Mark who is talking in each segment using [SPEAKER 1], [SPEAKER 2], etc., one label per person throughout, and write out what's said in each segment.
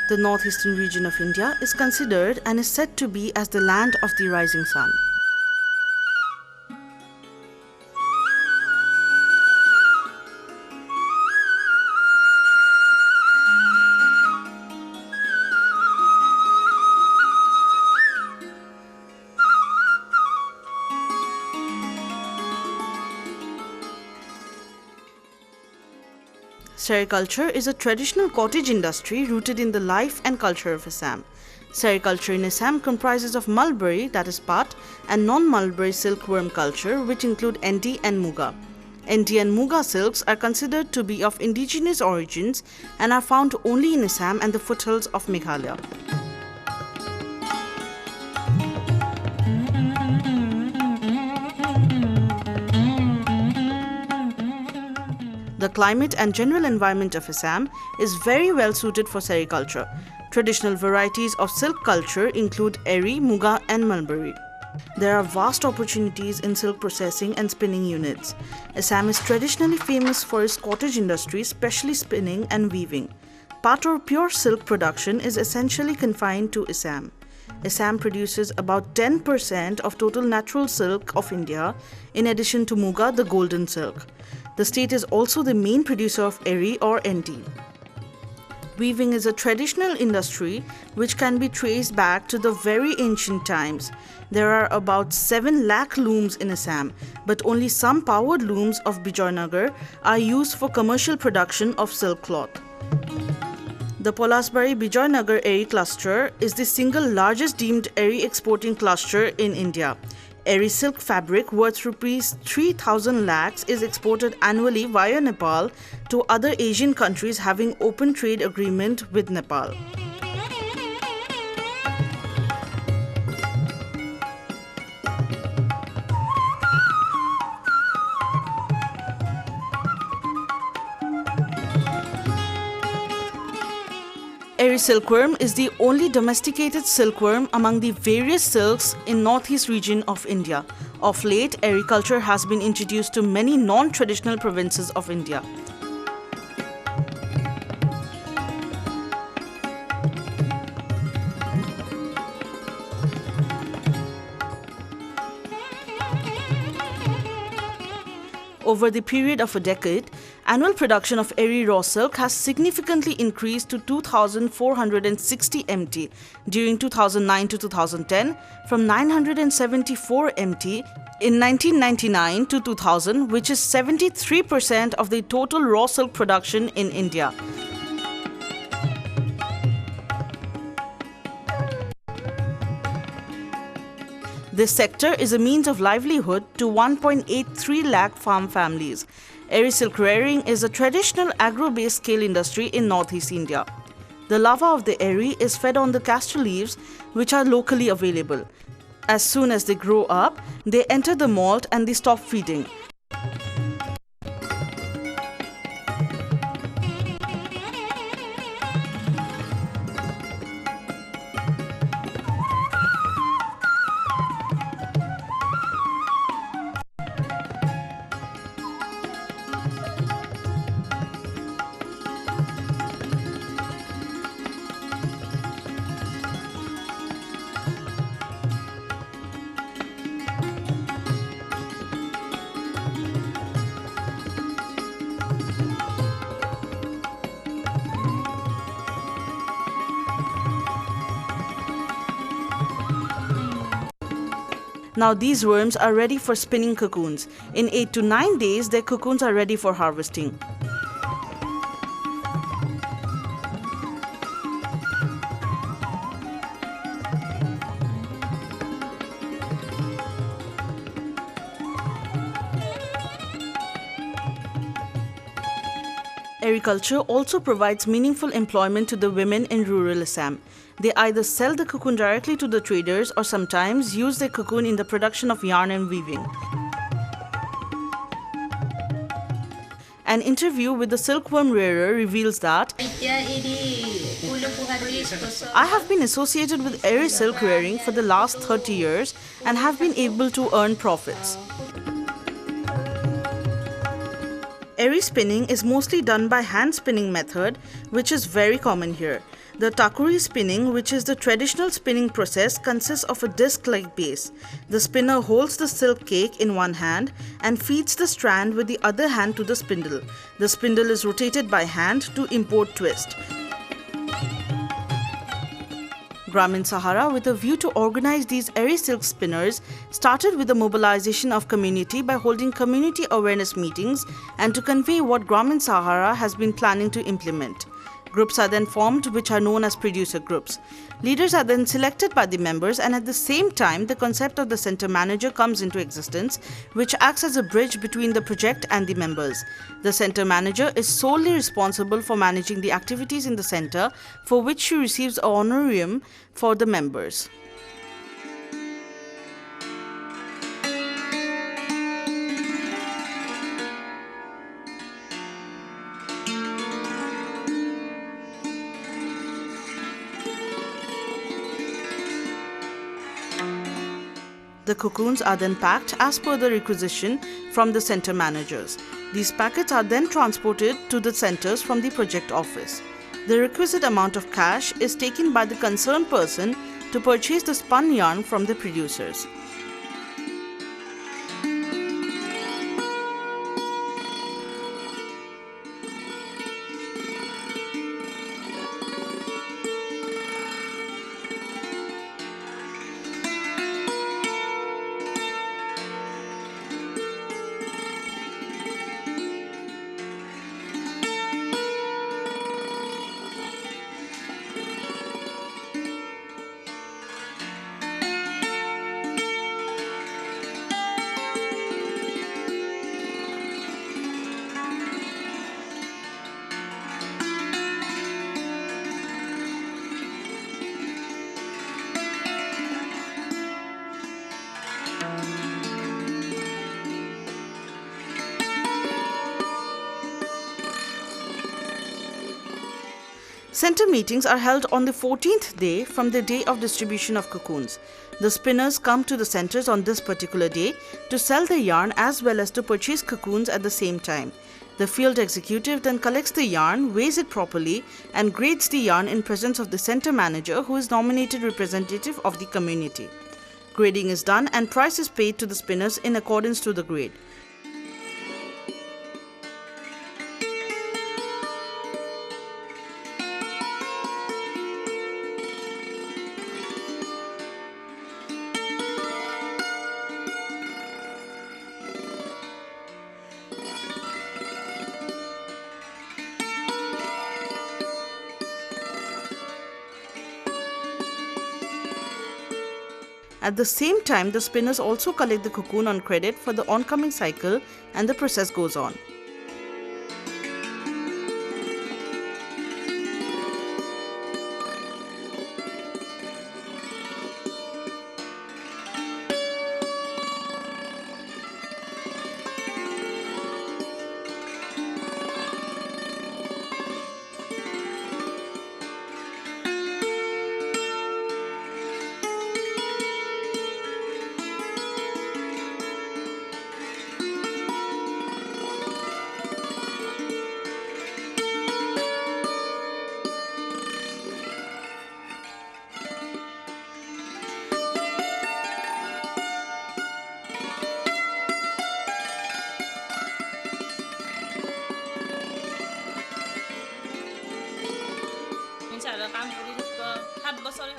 [SPEAKER 1] The northeastern region of India is considered and is said to be as the land of the rising sun. Sericulture is a traditional cottage industry rooted in the life and culture of Assam. Sericulture in Assam comprises of mulberry, that is pat, and non-mulberry silkworm culture, which include endi and muga. Endi and muga silks are considered to be of indigenous origins and are found only in Assam and the foothills of Meghalaya. The climate and general environment of Assam is very well suited for sericulture. Traditional varieties of silk culture include eri, muga and mulberry. There are vast opportunities in silk processing and spinning units. Assam is traditionally famous for its cottage industry, especially spinning and weaving. Pat or pure silk production is essentially confined to Assam. Assam produces about 10% of total natural silk of India, in addition to muga, the golden silk. The state is also the main producer of eri or endi. Weaving is a traditional industry which can be traced back to the very ancient times. There are about 7 lakh looms in Assam, but only some powered looms of Bijoynagar are used for commercial production of silk cloth. The Polasbari Bijoynagar Eri cluster is the single largest deemed eri exporting cluster in India. Eri silk fabric worth rupees 3,000 lakhs is exported annually via Nepal to other Asian countries having open trade agreement with Nepal. Eri silkworm is the only domesticated silkworm among the various silks in northeast region of India. Of late, eri culture has been introduced to many non-traditional provinces of India. Over the period of a decade, annual production of eri raw silk has significantly increased to 2,460 MT during 2009 to 2010, from 974 MT in 1999 to 2000, which is 73% of the total raw silk production in India. This sector is a means of livelihood to 1.83 lakh farm families. Eri silk rearing is a traditional agro-based scale industry in northeast India. The larva of the eri is fed on the castor leaves, which are locally available. As soon as they grow up, they enter the molt and they stop feeding. Now these worms are ready for spinning cocoons. In 8 to 9 days, their cocoons are ready for harvesting. Agriculture also provides meaningful employment to the women in rural Assam. They either sell the cocoon directly to the traders or sometimes use their cocoon in the production of yarn and weaving. An interview with the silkworm rearer reveals that I have been associated with eri silk rearing for the last 30 years and have been able to earn profits. Eri spinning is mostly done by hand spinning method, which is very common here. The takuri spinning, which is the traditional spinning process, consists of a disc-like base. The spinner holds the silk cake in one hand and feeds the strand with the other hand to the spindle. The spindle is rotated by hand to import twist. Grameen Sahara, with a view to organize these airy silk spinners, started with the mobilization of community by holding community awareness meetings and to convey what Grameen Sahara has been planning to implement. Groups are then formed, which are known as producer groups. Leaders are then selected by the members, and at the same time, the concept of the center manager comes into existence, which acts as a bridge between the project and the members. The center manager is solely responsible for managing the activities in the center, for which she receives an honorarium for the members. The cocoons are then packed as per the requisition from the center managers. These packets are then transported to the centers from the project office. The requisite amount of cash is taken by the concerned person to purchase the spun yarn from the producers. Center meetings are held on the 14th day from the day of distribution of cocoons. The spinners come to the centers on this particular day to sell the yarn as well as to purchase cocoons at the same time. The field executive then collects the yarn, weighs it properly and grades the yarn in presence of the center manager, who is nominated representative of the community. Grading is done and price is paid to the spinners in accordance to the grade. At the same time, the spinners also collect the cocoon on credit for the oncoming cycle, and the process goes on.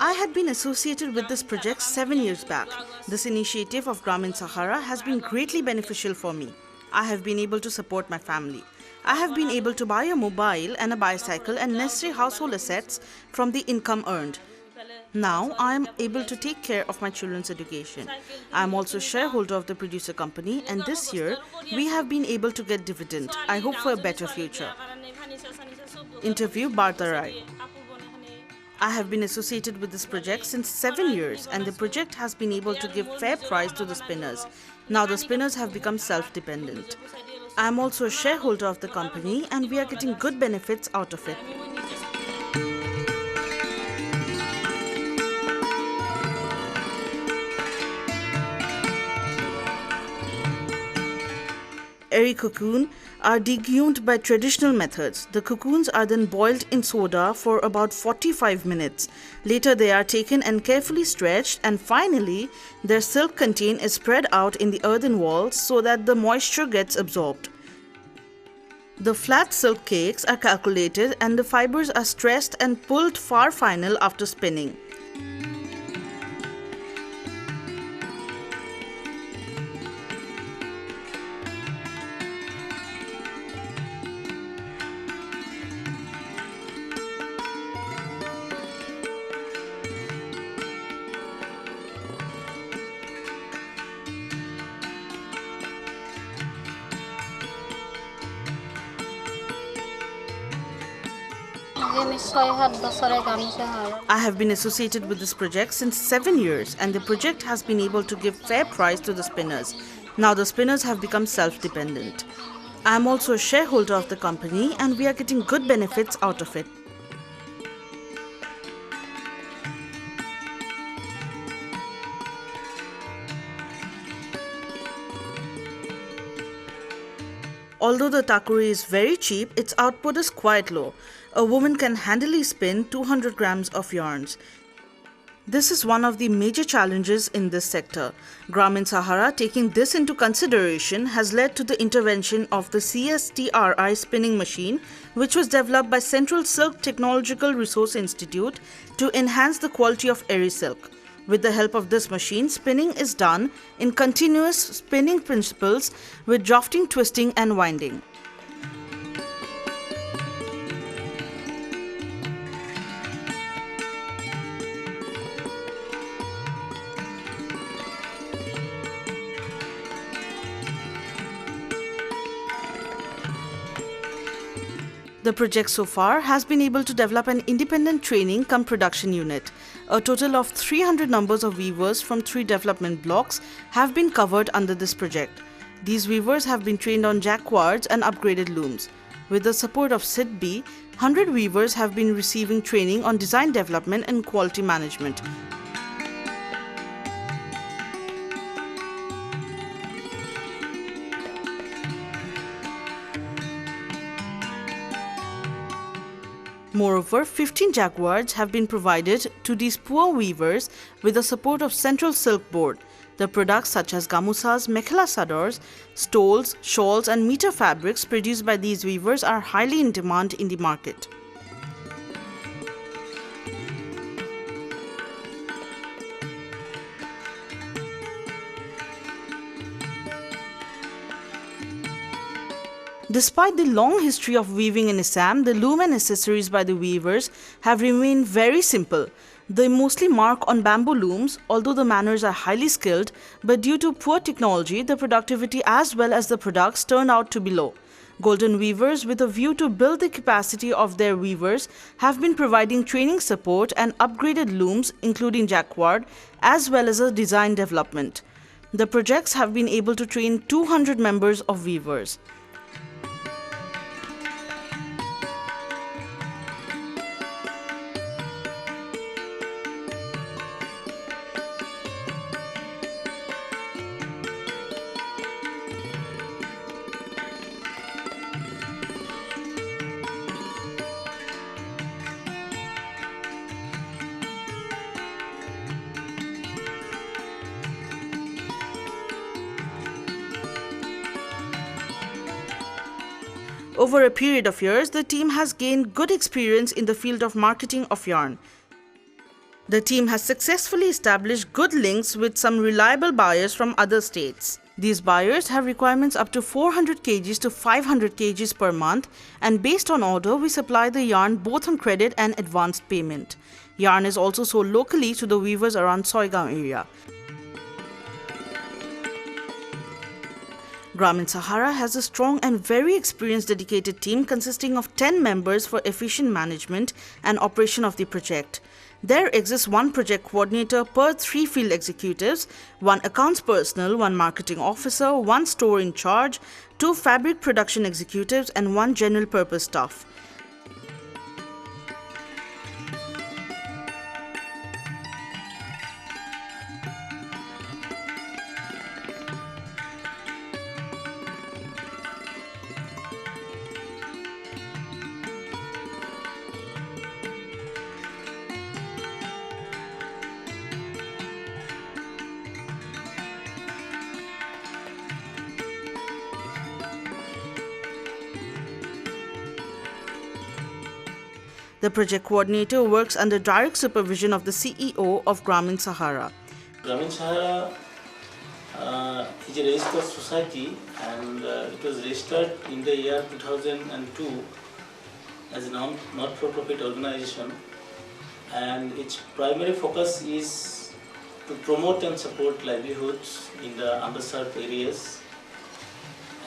[SPEAKER 1] I had been associated with this project 7 years back. This initiative of Grameen Sahara has been greatly beneficial for me. I have been able to support my family. I have been able to buy a mobile and a bicycle and necessary household assets from the income earned. Now I am able to take care of my children's education. I am also a shareholder of the producer company, and this year we have been able to get dividend. I hope for a better future. Interview Barta Rai. I have been associated with this project since 7 years, and the project has been able to give fair price to the spinners. Now the spinners have become self-dependent. I am also a shareholder of the company, and we are getting good benefits out of it. eri cocoon are degumed by traditional methods. The cocoons are then boiled in soda for about 45 minutes. Later they are taken and carefully stretched, and finally their silk content is spread out in the earthen walls so that the moisture gets absorbed. The flat silk cakes are calculated and the fibers are stressed and pulled far final after spinning. I have been associated with this project since 7 years, and the project has been able to give fair price to the spinners. Now the spinners have become self-dependent. I am also a shareholder of the company and we are getting good benefits out of it. Although the takuri is very cheap, its output is quite low. A woman can handily spin 200 grams of yarns. This is one of the major challenges in this sector. Grameen Sahara, taking this into consideration, has led to the intervention of the CSTRI spinning machine, which was developed by Central Silk Technological Resource Institute to enhance the quality of eri silk. With the help of this machine, spinning is done in continuous spinning principles with drafting, twisting and winding. The project so far has been able to develop an independent training cum production unit. A total of 300 numbers of weavers from 3 development blocks have been covered under this project. These weavers have been trained on jacquards and upgraded looms. With the support of SIDB, 100 weavers have been receiving training on design development and quality management. Moreover, 15 jacquards have been provided to these poor weavers with the support of Central Silk Board. The products such as gamusas, mekhela sadors, stoles, shawls and meter fabrics produced by these weavers are highly in demand in the market. Despite the long history of weaving in Assam, the loom and accessories by the weavers have remained very simple. They mostly mark on bamboo looms, although the manners are highly skilled, but due to poor technology, the productivity as well as the products turn out to be low. Golden Weavers, with a view to build the capacity of their weavers, have been providing training support and upgraded looms, including jacquard, as well as a design development. The projects have been able to train 200 members of weavers. Over a period of years, the team has gained good experience in the field of marketing of yarn. The team has successfully established good links with some reliable buyers from other states. These buyers have requirements up to 400 kgs to 500 kgs per month, and based on order, we supply the yarn both on credit and advanced payment. Yarn is also sold locally to the weavers around Soigaon area. Grameen Sahara has a strong and very experienced dedicated team consisting of 10 members for efficient management and operation of the project. There exists one project coordinator per 3 field executives, 1 accounts personnel, 1 marketing officer, 1 store in charge, 2 fabric production executives and 1 general purpose staff. The project coordinator works under direct supervision of the CEO of Grameen Sahara.
[SPEAKER 2] Grameen Sahara is a registered society, and it was registered in the year 2002 as a not-for-profit organization, and its primary focus is to promote and support livelihoods in the underserved areas,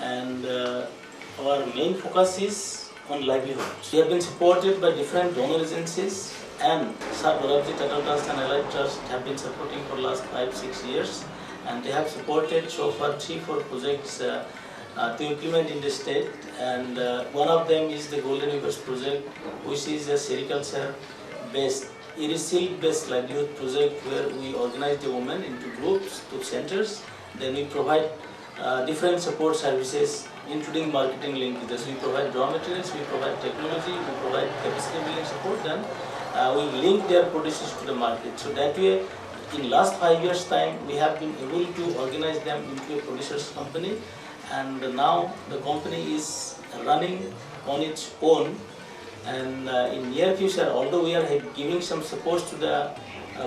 [SPEAKER 2] and our main focus is on livelihoods. We have been supported by different donor agencies, and Dorabji Tata Trust and Allied Trust have been supporting for the last 5-6 years, and they have supported so far 3-4 projects to implement in the state, and one of them is the Golden Rivers project, which is a sericulture-based, irrisil-based livelihood project where we organize the women into groups, to centers. Then we provide different support services, including marketing linkages. We provide raw materials, we provide technology, we provide capacity building support, then we link their producers to the market. So that way, in last 5 years' time, we have been able to organize them into a producers company, and now the company is running on its own. And in near future, although we are giving some support to the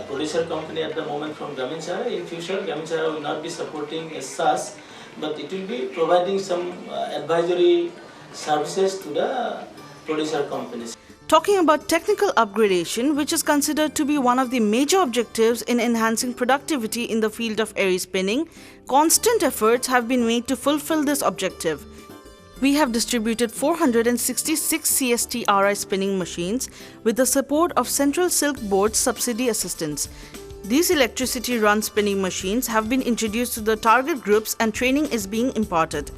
[SPEAKER 2] producer company at the moment from Grameen Sahara, in future Grameen Sahara will not be supporting as such, but it will be providing some advisory services to the producer companies.
[SPEAKER 1] Talking about technical upgradation, which is considered to be one of the major objectives in enhancing productivity in the field of airy spinning, constant efforts have been made to fulfill this objective. We have distributed 466 CST-RI spinning machines with the support of Central Silk Board's subsidy assistance. These electricity-run spinning machines have been introduced to the target groups, and training is being imparted.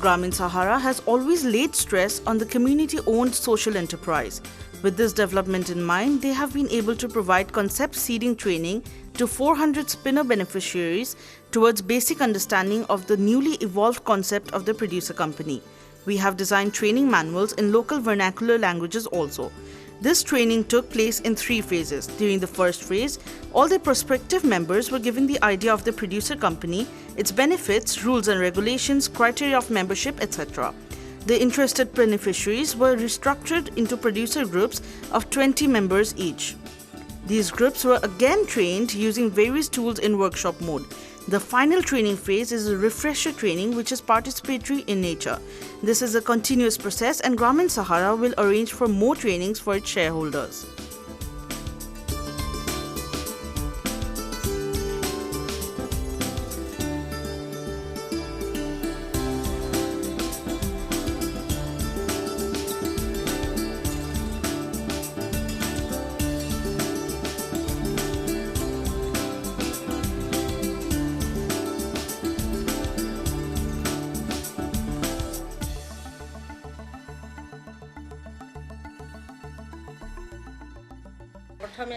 [SPEAKER 1] Grameen Sahara has always laid stress on the community-owned social enterprise. With this development in mind, they have been able to provide concept seeding training to 400 spinner beneficiaries towards basic understanding of the newly evolved concept of the producer company. We have designed training manuals in local vernacular languages also. This training took place in 3 phases. During the first phase, all the prospective members were given the idea of the producer company, its benefits, rules and regulations, criteria of membership, etc. The interested beneficiaries were restructured into producer groups of 20 members each. These groups were again trained using various tools in workshop mode. The final training phase is a refresher training, which is participatory in nature. This is a continuous process, and Grameen Sahara will arrange for more trainings for its shareholders.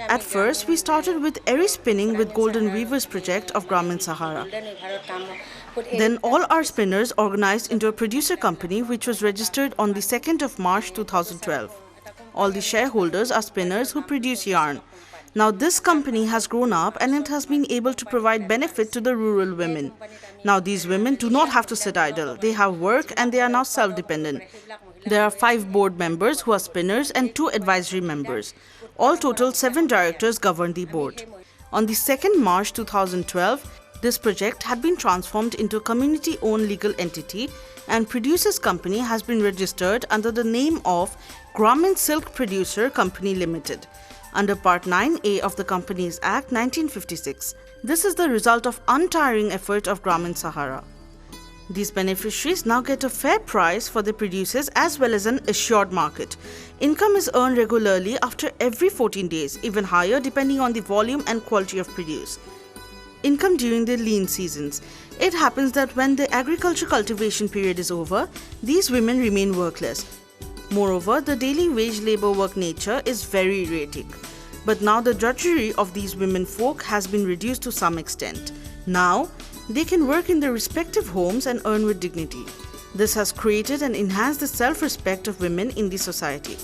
[SPEAKER 1] At first, we started with airy spinning with Golden Weavers project of Grameen Sahara. Then all our spinners organized into a producer company, which was registered on the 2nd of March 2012. All the shareholders are spinners who produce yarn. Now this company has grown up, and it has been able to provide benefit to the rural women. Now these women do not have to sit idle. They have work, and they are now self-dependent. There are 5 board members who are spinners and 2 advisory members. All total 7 directors govern the board. On the 2nd March 2012, this project had been transformed into a community-owned legal entity, and Producers Company has been registered under the name of Grameen Silk Producer Company Limited, under Part 9A of the Companies Act 1956. This is the result of untiring effort of Grameen Sahara. These beneficiaries now get a fair price for the producers as well as an assured market. Income is earned regularly after every 14 days, even higher depending on the volume and quality of produce. Income during the lean seasons. It happens that when the agriculture cultivation period is over, these women remain workless. Moreover, the daily wage labor work nature is very erratic. But now the drudgery of these women folk has been reduced to some extent. Now, they can work in their respective homes and earn with dignity. This has created and enhanced the self-respect of women in the society.